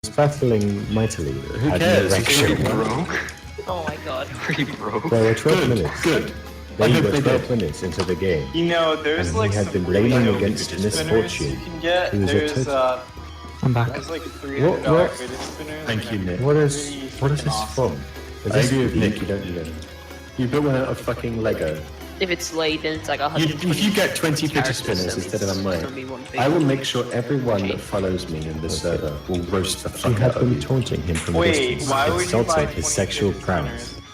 was battling mightily. Who cares? Are you broke? Oh my god. Are you broke? There were 12 minutes. Good. They were 12 minutes into the game. You know, there's And like he had some been really blaming dope against fidget spinners misfortune. you can get. He was a There's total- I'm back. there's like $300 What? fidget spinners. Thank you, Nick. What is Pretty this freaking from? awesome. Is I this agree with League? Nick. You don't know. You built one out of fucking Lego. If it's late, then it's like 120. If you get 20 fidget characters, spinners so instead of it's a gonna mine, be one big I will one. make sure everyone that follows me in this server will roast the She fuck had out of been you. taunting him from a Wait, distance, why would you buy insulting 20 his sexual fidget prowess. spinners?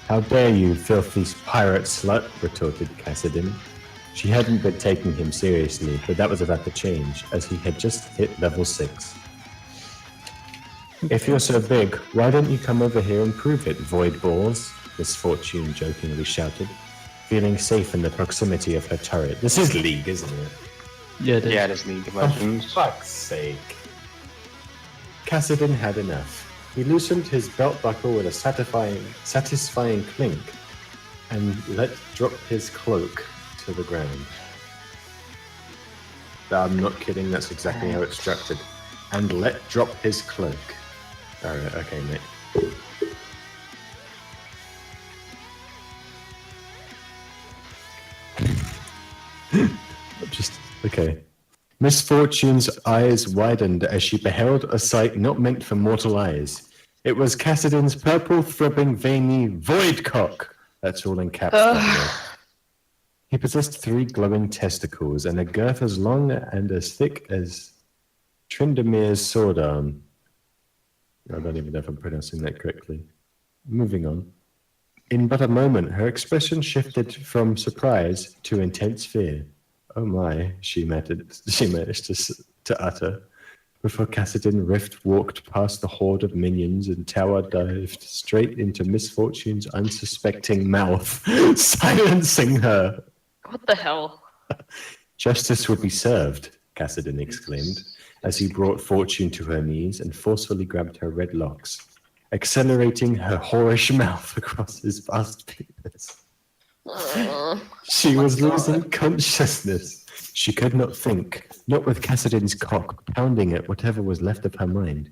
How dare you, filthy pirate slut, retorted Kassadin. She hadn't been taking him seriously, but that was about to change, as he had just hit level 6. If you're so big, why don't you come over here and prove it, void balls? Misfortune jokingly shouted, feeling safe in the proximity of her turret. This is League, isn't it? Yeah, it is. Yeah, it is League of For Legends. fuck's sake. Kassadin had enough. He loosened his belt buckle with a satisfying clink and let drop his cloak to the ground. I'm not kidding, that's exactly how it's structured. And let drop his cloak. Alright, okay, Nick. Okay. Misfortune's eyes widened as she beheld a sight not meant for mortal eyes. It was Kassadin's purple, throbbing, veiny void cock. That's all in caps. by the way. He possessed 3 glowing testicles and a girth as long and as thick as Trindamir's sword arm. I don't even know if I'm pronouncing that correctly. Moving on. In but a moment, her expression shifted from surprise to intense fear. Oh my, she managed to utter, before Kassadin Rift walked past the horde of minions and tower dived straight into Misfortune's unsuspecting mouth, silencing her. What the hell? Justice would be served, Kassadin exclaimed, as he brought Fortune to her knees and forcefully grabbed her red locks, accelerating her whorish mouth across his vast penis. She was losing consciousness. She could not think, not with Kassadin's cock pounding at whatever was left of her mind.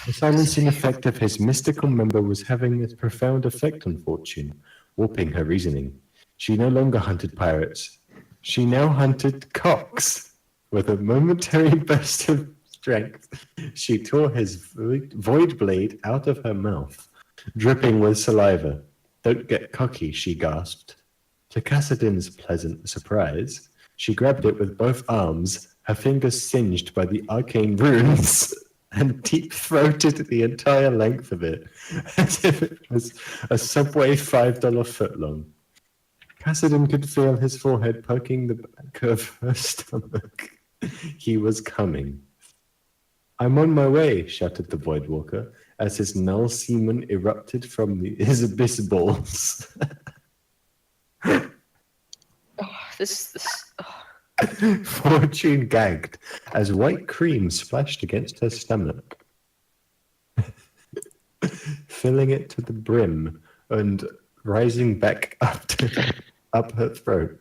The silencing effect of his mystical member was having a profound effect on Fortune, warping her reasoning. She no longer hunted pirates. She now hunted cocks. With a momentary burst of strength, she tore his void blade out of her mouth, dripping with saliva. Don't get cocky, she gasped. To Kassadin's pleasant surprise, she grabbed it with both arms, her fingers singed by the arcane runes, and deep-throated the entire length of it, as if it was a Subway $5 footlong. Kassadin could feel his forehead poking the back of her stomach. He was coming. I'm on my way, shouted the Voidwalker, as his null semen erupted from his abyss balls. Fortune gagged as white cream splashed against her stomach, filling it to the brim and rising back up her throat.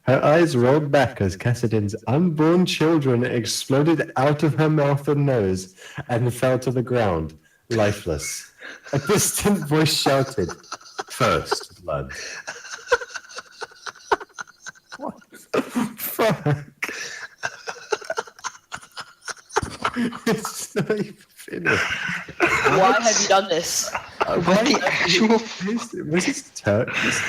Her eyes rolled back as Kassadin's unborn children exploded out of her mouth and nose and fell to the ground, lifeless. A distant voice shouted, "First blood." What the fuck? It's not even finished. Why have you done this? What the actual... Was this Turkish?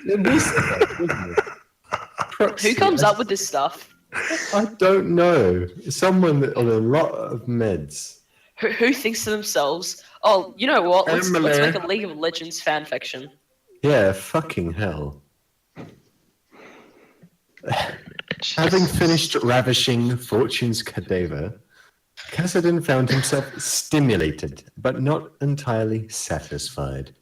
It was Turkish, wasn't it? Who comes up with this stuff? I don't know. Someone on a lot of meds. Who thinks to themselves, oh, you know what? Let's Emily. make a League of Legends fan fiction. Yeah, fucking hell. Having finished ravishing Fortune's cadaver, Kassadin found himself stimulated, but not entirely satisfied.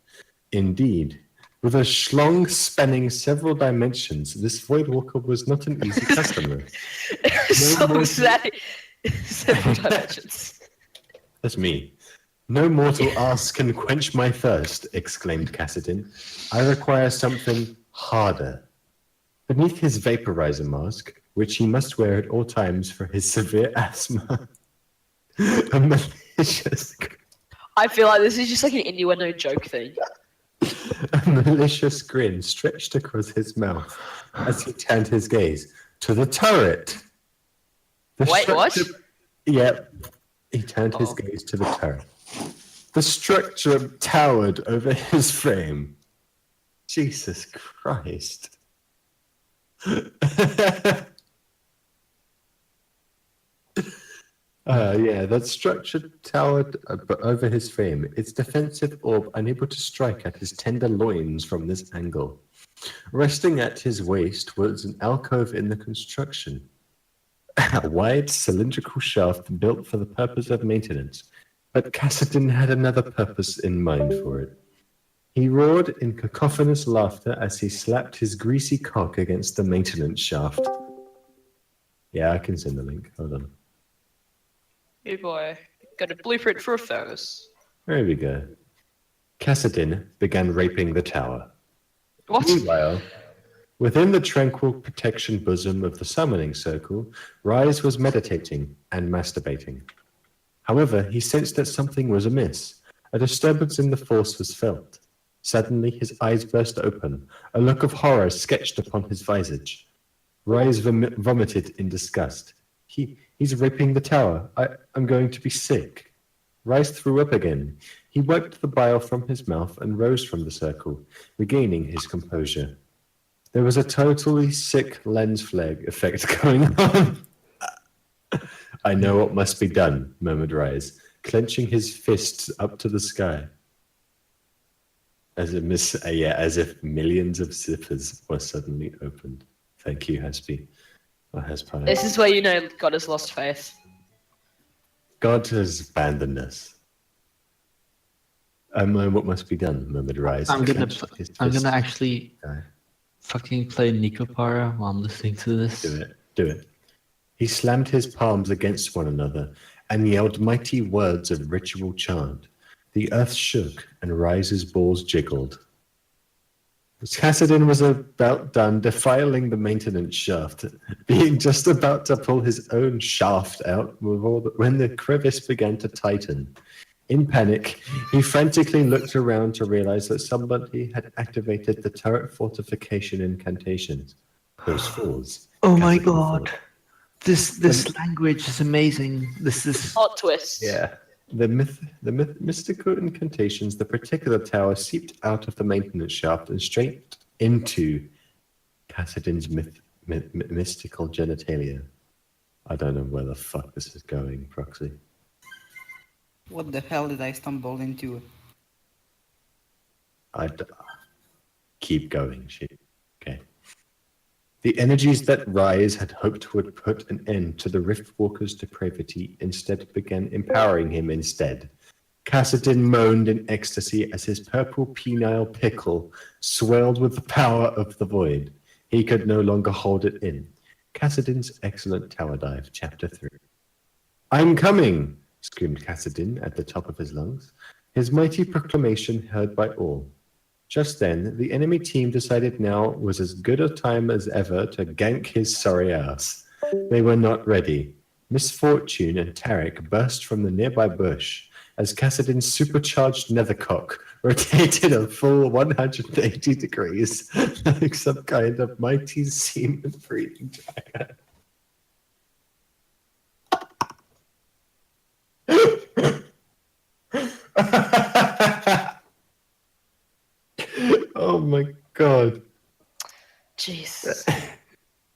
Indeed, with a schlong spanning several dimensions, this Voidwalker was not an easy customer. So more- sad. Several dimensions. That's me. No mortal ass can quench my thirst, exclaimed Kassadin. I require something harder. Beneath his vaporizer mask, which he must wear at all times for his severe asthma, a malicious I feel like this is just like an innuendo joke thing. A malicious grin stretched across his mouth as he turned his gaze to the turret. Wait, what? Yep. He turned his gaze to the turret. The structure towered over his frame. Jesus Christ. That structure towered over his frame, its defensive orb unable to strike at his tender loins from this angle. Resting at his waist was an alcove in the construction, a wide cylindrical shaft built for the purpose of maintenance, but Kassadin had another purpose in mind for it. He roared in cacophonous laughter as he slapped his greasy cock against the maintenance shaft. Yeah, I can send the link. Hold on. Hey boy, got a blueprint for a furnace. There we go. Kassadin began raping the tower. What? Meanwhile, within the tranquil protection bosom of the summoning circle, Rise was meditating and masturbating. However, he sensed that something was amiss. A disturbance in the force was felt. Suddenly, his eyes burst open. A look of horror sketched upon his visage. Rise vomited in disgust. He's raping the tower. I'm going to be sick. Rise threw up again. He wiped the bile from his mouth and rose from the circle, regaining his composure. There was a totally sick lens flare effect going on. I know what must be done, murmured Rise, clenching his fists up to the sky. As if millions of zippers were suddenly opened. Thank you, Haspy. This is where you know God has lost faith. God has abandoned us. I know what must be done, murmured Rise. I'm gonna actually fucking play Nicopara while I'm listening to this. Do it. He slammed his palms against one another and yelled mighty words of ritual chant. The earth shook and Rise's balls jiggled. Kassadin was about done defiling the maintenance shaft, being just about to pull his own shaft out when the crevice began to tighten. In panic, he frantically looked around to realize that somebody had activated the turret fortification incantations. Those fools. Oh my god. This language is amazing. This is Hot twist. Yeah. The mystical incantations, the particular tower seeped out of the maintenance shaft and straight into Kassadin's mystical genitalia. I don't know where the fuck this is going, Proxy. What the hell did I stumble into? Keep going, shit. Okay. The energies that Rise had hoped would put an end to the Riftwalker's depravity instead began empowering him instead. Kassadin moaned in ecstasy as his purple penile pickle swelled with the power of the void. He could no longer hold it in. Kassadin's excellent tower dive, Chapter 3. I'm coming, screamed Kassadin at the top of his lungs, his mighty proclamation heard by all. Just then, the enemy team decided now was as good a time as ever to gank his sorry ass. They were not ready. Misfortune and Tarek burst from the nearby bush as Kassadin's supercharged nethercock rotated a full 180 degrees like some kind of mighty semen-breathing dragon. Oh my god. Jesus.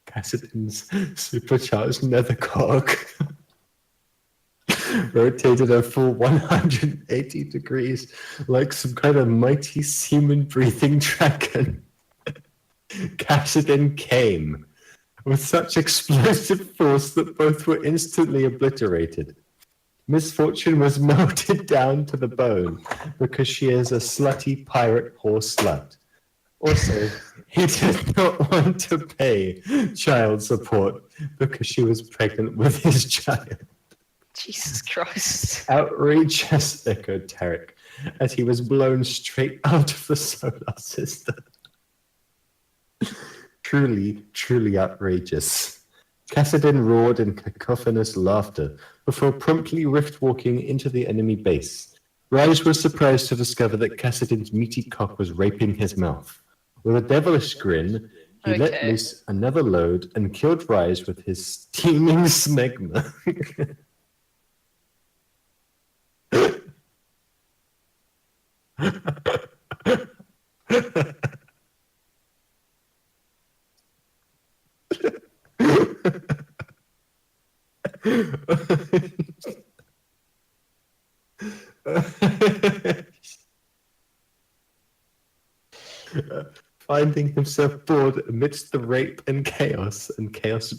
Kassadin's supercharged nethercock rotated a full 180 degrees like some kind of mighty semen-breathing dragon. Kassadin came with such explosive force that both were instantly obliterated. Misfortune was melted down to the bone because she is a slutty pirate whore slut. Also, he did not want to pay child support because she was pregnant with his child. Jesus Christ. Outrageous, echoed Tarek, as he was blown straight out of the solar system. Truly, truly outrageous. Kassadin roared in cacophonous laughter before promptly rift-walking into the enemy base. Rise was surprised to discover that Kassadin's meaty cock was raping his mouth. With a devilish grin, he let Okay. loose another load and killed Rise with his steaming smegma. Finding himself bored amidst the rape and chaos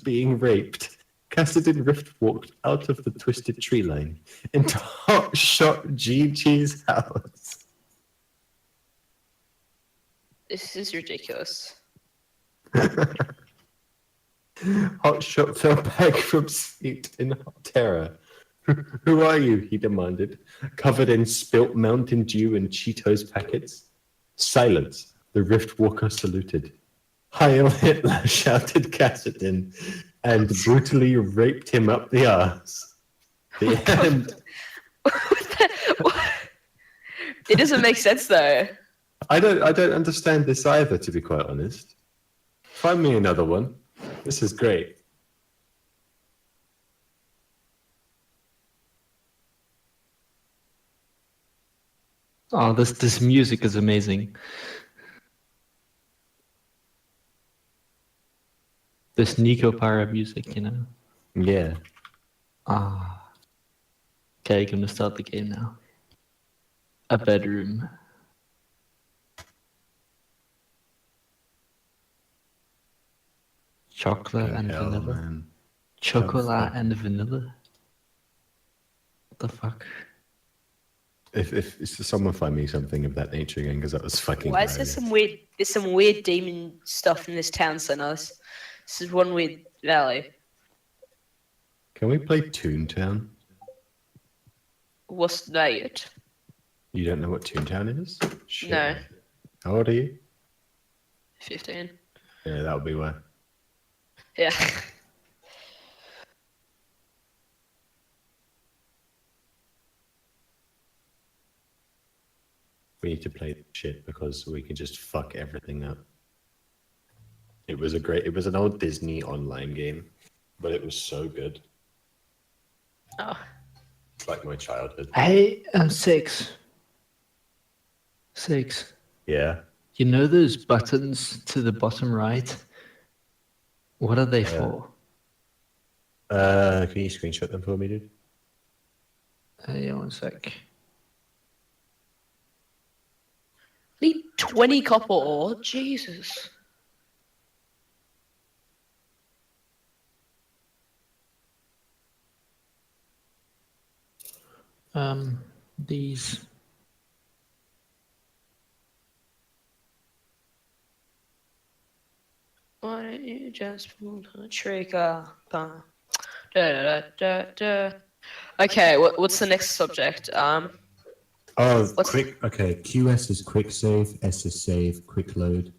being raped, Kassadin Rift walked out of the twisted tree line into Hot Shot Gigi's house. This is ridiculous. Hot Shot fell back from seat in hot terror. Who are you? He demanded, covered in spilt Mountain Dew and Cheetos packets. Silence. The Rift Walker saluted. Heil Hitler, shouted Kassadin, and brutally raped him up the arse. The end. It doesn't make sense though. I don't understand this either, to be quite honest. Find me another one. This is great. Oh, this music is amazing. This Nico Para music, you know. Yeah. Ah. Okay, gonna start the game now. A bedroom. Chocolate and Hell, vanilla. man. Chocolate and vanilla. What the fuck? If someone find me something of that nature again, because that was fucking. Why is there hilarious. some weird demon stuff in this town center? This is one weird valley. Can we play Toontown? What's that? You don't know what Toontown is? Shit. No. How old are you? 15. Yeah, that would be why. Yeah. We need to play this shit because we can just fuck everything up. It was an old Disney online game, but it was so good. Oh. It's like my childhood. Hey, I'm 6. 6. Yeah. You know those buttons to the bottom right? What are they for? Can you screenshot them for me, dude? Yeah, 1 sec. Need 20 copper ore? Jesus. These. Why don't you just pull the trigger? Da, da, da, da. Okay, what's the next subject? Oh, What's- quick. Okay, QS is quick save, S is save, quick load.